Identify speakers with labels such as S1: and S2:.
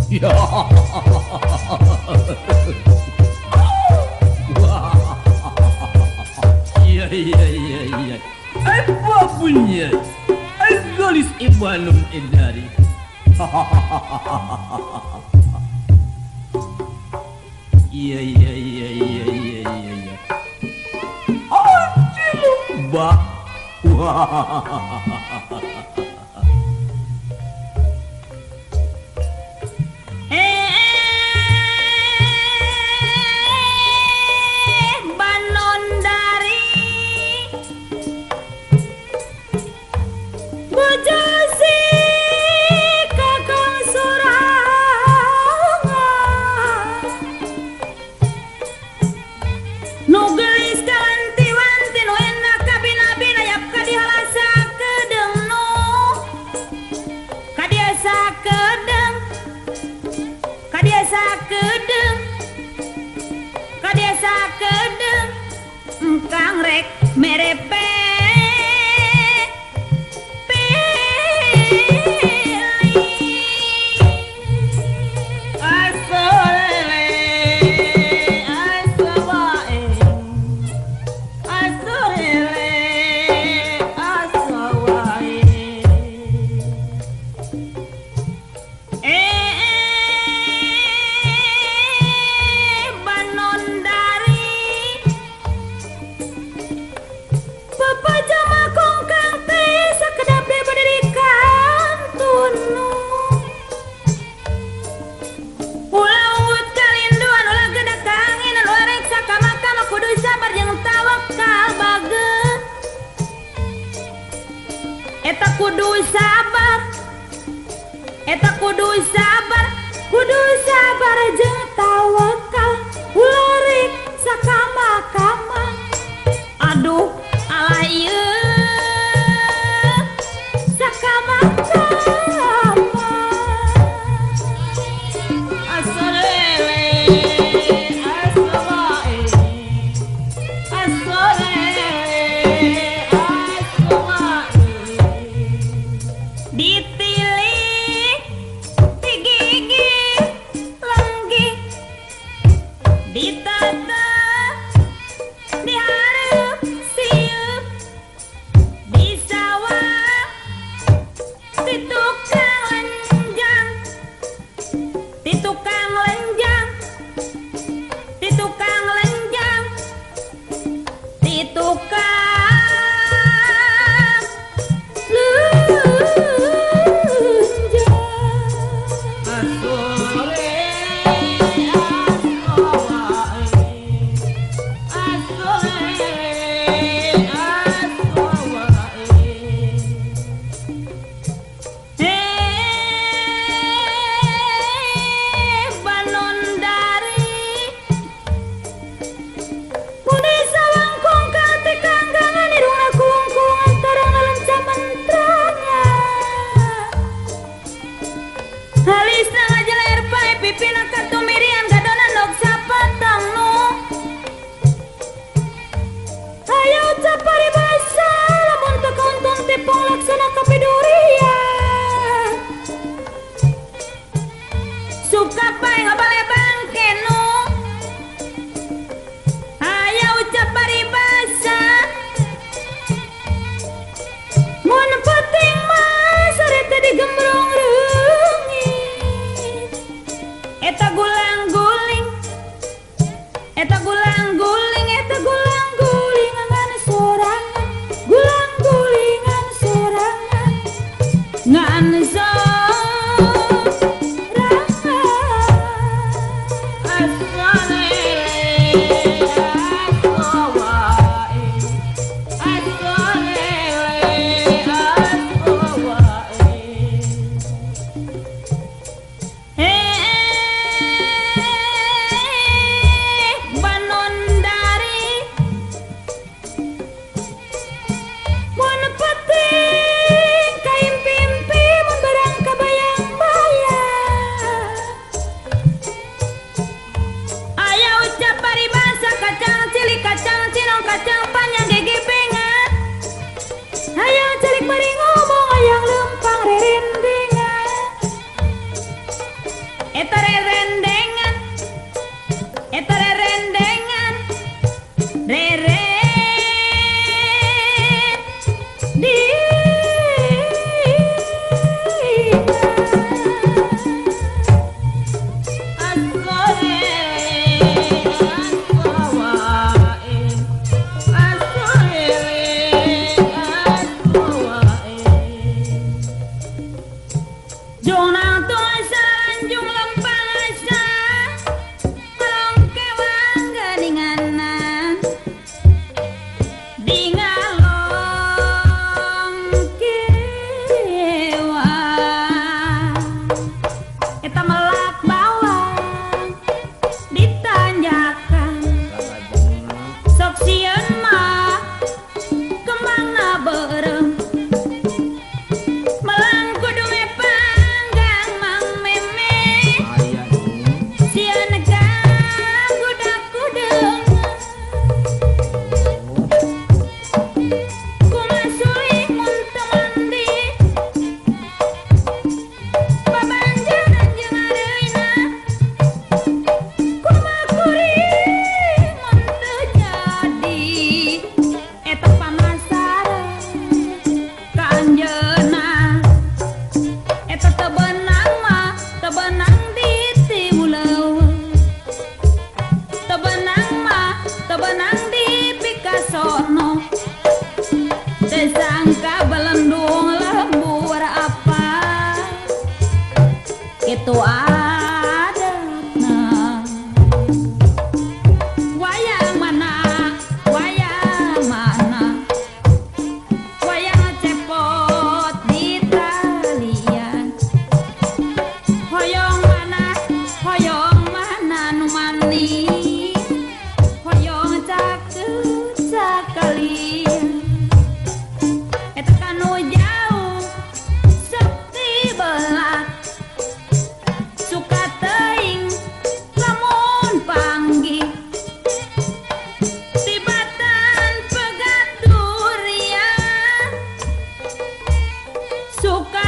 S1: Ya. Iya iya iya iya. Apa punya? Galis Ibanum Indari. Iya iya iya iya iya iya iya. Mbak.
S2: Banondari Bujasi kakang sorangan nu geulis kawanti-wanti nu enak kabina-bina yap kadihala sakedeung nu kadia sakedeung kadia sakedeung kadia sakedeung engkang rek merepe Eta kudu sabar, eta kudu sabar, kudu sabar jeung tawakal, urik sakama-kama. Aduh, alah ieu sakama-kama. Asorele, asobae, asorele, asobae. Ditilik, digigit, lenggih, ditata, dihareup, sieup, disawah, ditukang lenjang, ditukang lenjang, ditukang lenjang, ditukang suka pae ngabale bangke nu aya ucap paribasa mun penting mah sare teh digembrong reungit eta gulang-guling eta gulang-guling eta gulang-guling ngan sorangan gulang-gulingan sorangan ngan Mon peting kain pimpi mun barang kitu adatna. Wayang mana wayang cepot di talian. Hoyong mana nu manis, hoyong cakalian. Eta kanu jauh sepi belat, suka teuing lamun panggih. Tibatan pegat durian, suka